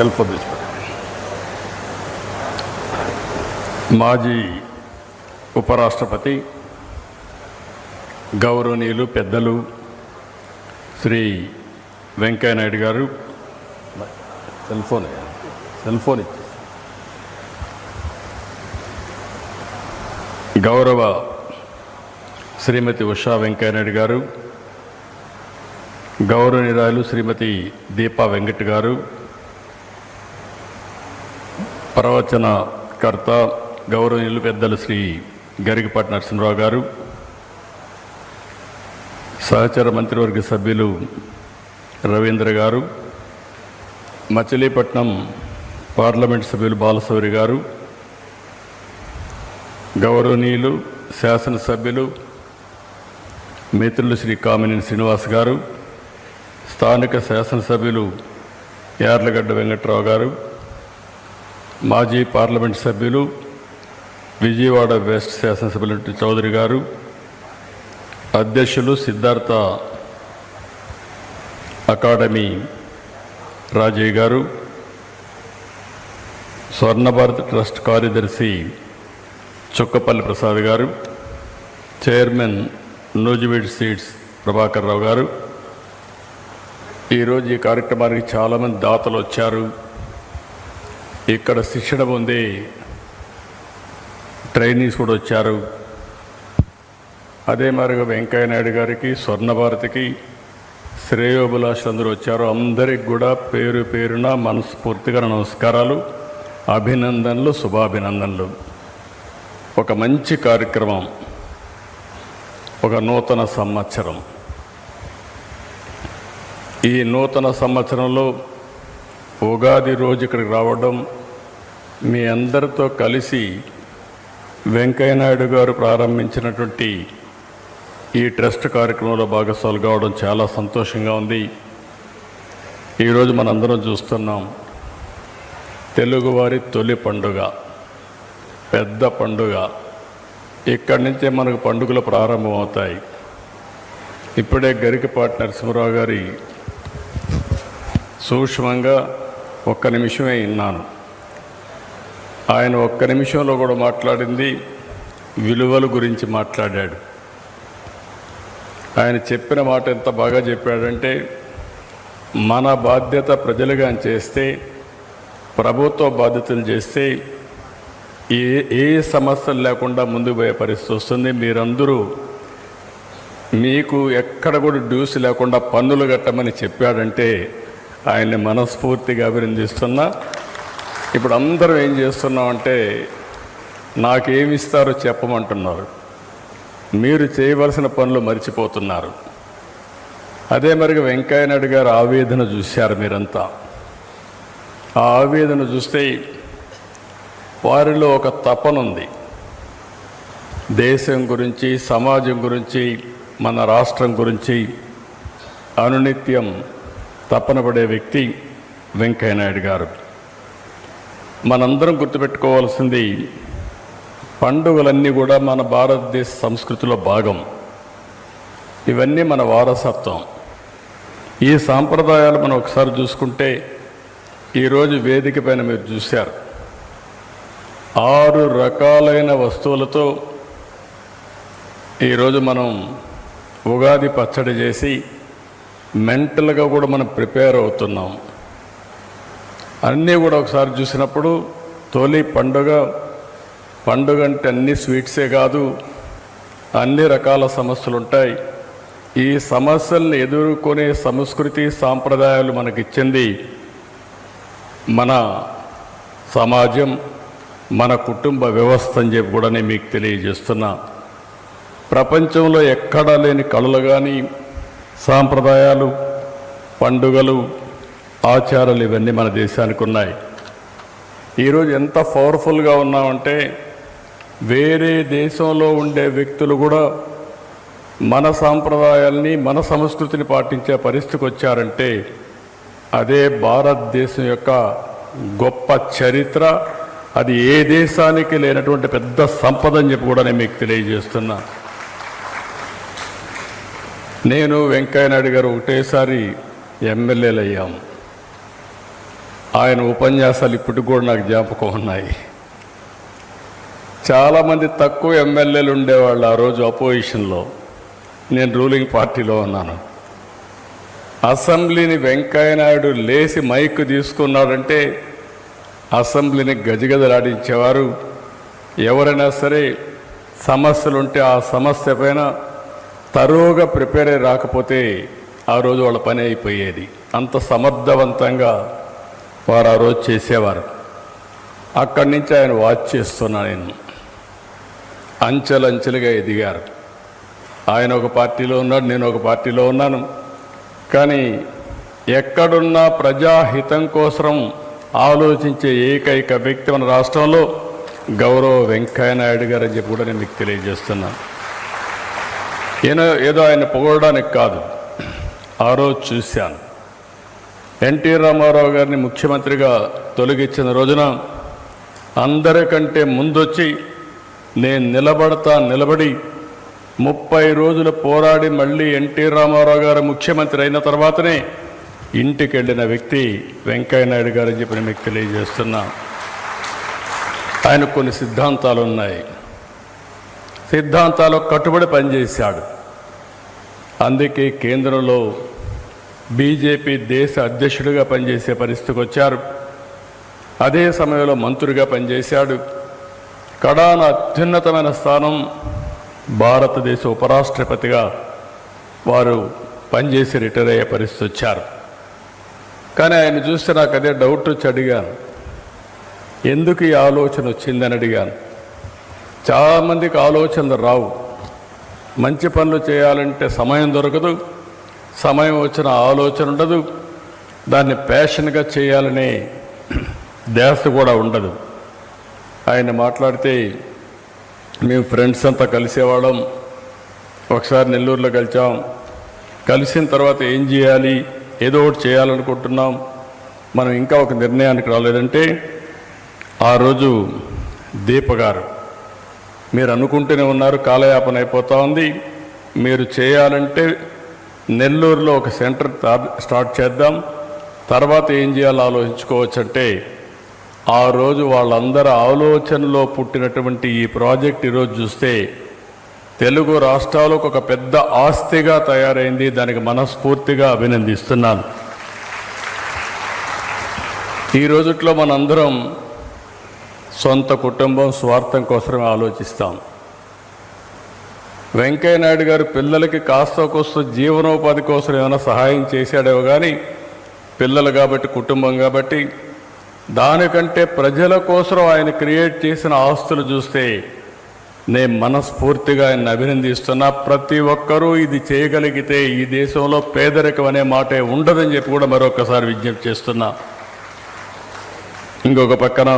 Cell phone తెచ్చిపెట్టు. మాజీ ఉపరాష్ట్రపతి గౌరవనీయులు పెద్దలు శ్రీ వెంకయ్యనాయుడు గారు, సెల్ ఫోన్ ఇచ్చి గౌరవ శ్రీమతి ఉషా వెంకయ్యనాయుడు గారు, గౌరవనీయురాలు శ్రీమతి దీపా వెంకట్ గారు, ప్రవచనకర్త గౌరవనీయులు పెద్దలు శ్రీ గరికపాటి నరసింహరావు గారు, సహచర మంత్రివర్గ సభ్యులు రవీంద్ర గారు, మచిలీపట్నం పార్లమెంట్ సభ్యులు బాలశౌరి గారు, గౌరవనీయులు శాసనసభ్యులు మిత్రులు శ్రీ కామినేని శ్రీనివాస్ గారు, స్థానిక శాసనసభ్యులు యార్లగడ్డ వెంకట్రావు గారు, మాజీ పార్లమెంట్ సభ్యులు విజయవాడ వెస్ట్ శాసనసభ్యులు చౌదరి గారు, అధ్యక్షులు సిద్ధార్థ అకాడమీ రాజయ్య గారు, స్వర్ణభారత్ ట్రస్ట్ కార్యదర్శి చుక్కపల్లి ప్రసాద్ గారు, చైర్మన్ నూజివీడ్ సీడ్స్ ప్రభాకర్ రావు గారు. ఈరోజు ఈ కార్యక్రమానికి చాలామంది దాతలు వచ్చారు. ఇక్కడ శిక్షణ పొందే ట్రైనీస్ కూడా వచ్చారు. అదే మరిగా వెంకయ్యనాయుడు గారికి, స్వర్ణభారతికి శ్రేయోభిలాషులందరూ వచ్చారు. అందరికి కూడా పేరు పేరున మనస్ఫూర్తిగా నమస్కారాలు, అభినందనలు, శుభాభినందనలు. ఒక మంచి కార్యక్రమం, ఒక నూతన సంవత్సరం. ఈ నూతన సంవత్సరంలో ఉగాది రోజు ఇక్కడికి రావడం, మీ అందరితో కలిసి వెంకయ్యనాయుడు గారు ప్రారంభించినటువంటి ఈ ట్రస్ట్ కార్యక్రమంలో భాగస్వాములు కావడం చాలా సంతోషంగా ఉంది. ఈరోజు మనందరం చూస్తున్నాం, తెలుగువారి తొలి పండుగ, పెద్ద పండుగ. ఇక్కడి నుంచే మనకు పండుగలు ప్రారంభమవుతాయి. ఇప్పుడే గరికపాటి నరసింహరావు గారి సూక్ష్మంగా ఒక్క నిమిషమే విన్నాను. ఆయన ఒక్క నిమిషంలో కూడా మాట్లాడింది విలువల గురించి మాట్లాడాడు. ఆయన చెప్పిన మాట ఎంత బాగా చెప్పాడంటే, మన బాధ్యత ప్రజలుగా చేస్తే, ప్రభుత్వ బాధ్యతలు చేస్తే ఏ సమస్యలు లేకుండా ముందుకు పోయే పరిస్థితి వస్తుంది. మీరందరూ మీకు ఎక్కడ కూడా డ్యూస్ లేకుండా పన్నులు కట్టమని చెప్పాడంటే ఆయన్ని మనస్ఫూర్తిగా అభినందిస్తున్నా. ఇప్పుడు అందరం ఏం చేస్తున్నామంటే, నాకేమిస్తారో చెప్పమంటున్నారు. మీరు చేయవలసిన పనులు మర్చిపోతున్నారు. అదే మరిగా వెంకయ్యనాయుడు గారు ఆవేదన చూశారు మీరంతా. ఆ ఆవేదన చూస్తే వారిలో ఒక తపన ఉంది. దేశం గురించి, సమాజం గురించి, మన రాష్ట్రం గురించి అనునిత్యం తపన పడే వ్యక్తి వెంకయ్యనాయుడు గారు. మనందరం గుర్తుపెట్టుకోవాల్సింది, పండుగలన్నీ కూడా మన భారతదేశ సంస్కృతిలో భాగం. ఇవన్నీ మన వారసత్వం. ఈ సాంప్రదాయాలు మనం ఒకసారి చూసుకుంటే, ఈరోజు వేదిక పైన మీరు చూశారు, 6 రకాలైన వస్తువులతో ఈరోజు మనం ఉగాది పచ్చడి చేసి మెంటల్గా కూడా మనం ప్రిపేర్ అవుతున్నాం. అన్నీ కూడా ఒకసారి చూసినప్పుడు తొలి పండుగ అంటే అన్ని స్వీట్సే కాదు, అన్ని రకాల సమస్యలు ఉంటాయి. ఈ సమస్యలను ఎదుర్కొనే సంస్కృతి, సాంప్రదాయాలు మనకిచ్చింది మన సమాజం, మన కుటుంబ వ్యవస్థ అని చెప్పి కూడా నేను మీకు తెలియజేస్తున్నా. ప్రపంచంలో ఎక్కడా లేని కళలు కానీ, సాంప్రదాయాలు, పండుగలు, ఆచారాలు ఇవన్నీ మన దేశానికి ఉన్నాయి. ఈరోజు ఎంత పవర్ఫుల్గా ఉన్నామంటే, వేరే దేశంలో ఉండే వ్యక్తులు కూడా మన సాంప్రదాయాల్ని, మన సంస్కృతిని పాటించే పరిస్థితికి వచ్చారంటే అదే భారతదేశం యొక్క గొప్ప చరిత్ర. అది ఏ దేశానికి లేనటువంటి పెద్ద సంపద అని చెప్పి కూడా నేను మీకు తెలియజేస్తున్నా. నేను వెంకయ్యనాయుడు గారు ఒకటేసారి ఎమ్మెల్యేలు అయ్యాం. ఆయన ఉపన్యాసాలు ఇప్పటికి కూడా నాకు జ్ఞాపకం ఉన్నాయి. చాలామంది తక్కువ ఎమ్మెల్యేలు ఉండేవాళ్ళు ఆ రోజు అపోజిషన్లో, నేను రూలింగ్ పార్టీలో ఉన్నాను. అసెంబ్లీని వెంకయ్యనాయుడు లేచి మైక్ తీసుకున్నాడంటే అసెంబ్లీని గజగజలాడించేవారు. ఎవరైనా సరే సమస్యలుంటే ఆ సమస్య పైన తరువుగా ప్రిపేర్ అయి రాకపోతే ఆ రోజు వాళ్ళ పని అయిపోయేది. అంత సమర్థవంతంగా వారు ఆ రోజు చేసేవారు. అక్కడి నుంచి ఆయన వాచ్ చేస్తున్నా నేను. అంచెలంచెలుగా ఎదిగారు. ఆయన ఒక పార్టీలో ఉన్నాడు, నేను ఒక పార్టీలో ఉన్నాను. కానీ ఎక్కడున్నా ప్రజాహితం కోసం ఆలోచించే ఏకైక వ్యక్తి మన రాష్ట్రంలో గౌరవ వెంకయ్యనాయుడు గారు అని చెప్పి కూడా నేను మీకు తెలియజేస్తున్నాను. ఏదో ఆయన పొగడడానికి కాదు, ఆ రోజు చూశాను. ఎన్టీ రామారావు గారిని ముఖ్యమంత్రిగా తొలగించిన రోజున అందరికంటే ముందొచ్చి నేను నిలబడి 30 రోజులు పోరాడి మళ్ళీ ఎన్టీ రామారావు గారు ముఖ్యమంత్రి అయిన తర్వాతనే ఇంటికి వెళ్ళిన వ్యక్తి వెంకయ్యనాయుడు గారు అని చెప్పి నేను మీకు తెలియజేస్తున్నా. ఆయన కొన్ని సిద్ధాంతాలు ఉన్నాయి, సిద్ధాంతాలకు కట్టుబడి పనిచేశాడు. అందుకే కేంద్రంలో బీజేపీ దేశ అధ్యక్షుడిగా పనిచేసే పరిస్థితికి వచ్చారు. అదే సమయంలో మంత్రిగా పనిచేశాడు. కడాన అత్యున్నతమైన స్థానం భారతదేశ ఉపరాష్ట్రపతిగా వారు పనిచేసి రిటైర్ అయ్యే పరిస్థితి వచ్చారు. కానీ ఆయన చూస్తే నాకు అదే డౌట్ వచ్చి అడిగాను, ఎందుకు ఈ ఆలోచన వచ్చిందని అడిగాను. చాలామందికి ఆలోచనలు రావు. మంచి పనులు చేయాలంటే సమయం దొరకదు, సమయం వచ్చిన ఆలోచన ఉండదు, దాన్ని ప్యాషన్గా చేయాలనే ధ్యాస కూడా ఉండదు. ఆయన మాట్లాడితే మేము ఫ్రెండ్స్ అంతా కలిసేవాళ్ళం. ఒకసారి నెల్లూరులో కలిసిన తర్వాత ఏం చేయాలి, ఏదో ఒకటి చేయాలనుకుంటున్నాం, మనం ఇంకా ఒక నిర్ణయానికి రాలేదంటే ఆ రోజు దీప గారు, మీరు అనుకుంటూనే ఉన్నారు కాలయాపన అయిపోతూ ఉంది, మీరు చేయాలంటే నెల్లూరులో ఒక సెంటర్ స్టార్ట్ చేద్దాం, తర్వాత ఏం చేయాలో ఆలోచించుకోవచ్చంటే ఆ రోజు వాళ్ళందరి ఆలోచనలో పుట్టినటువంటి ఈ ప్రాజెక్ట్ ఈరోజు చూస్తే తెలుగు రాష్ట్రాలకు ఒక పెద్ద ఆస్తిగా తయారైంది. దానికి మనస్ఫూర్తిగా అభినందిస్తున్నాను. ఈ రోజుట్లో మనందరం సొంత కుటుంబం స్వార్థం కోసమే ఆలోచిస్తాం. వెంకయ్యనాయుడు గారు పిల్లలకి కాస్త కోస్త జీవనోపాధి కోసం ఏమైనా సహాయం చేశాడేమో కానీ పిల్లలు కాబట్టి, కుటుంబం కాబట్టి, దానికంటే ప్రజల కోసం ఆయన క్రియేట్ చేసిన ఆస్తులు చూస్తే నేను మనస్ఫూర్తిగా ఆయన అభినందిస్తున్నా. ప్రతి ఒక్కరూ ఇది చేయగలిగితే ఈ దేశంలో పేదరికం అనే మాటే ఉండదని చెప్పి కూడా మరొకసారి విజ్ఞప్తి చేస్తున్నా. ఇంకొక పక్కన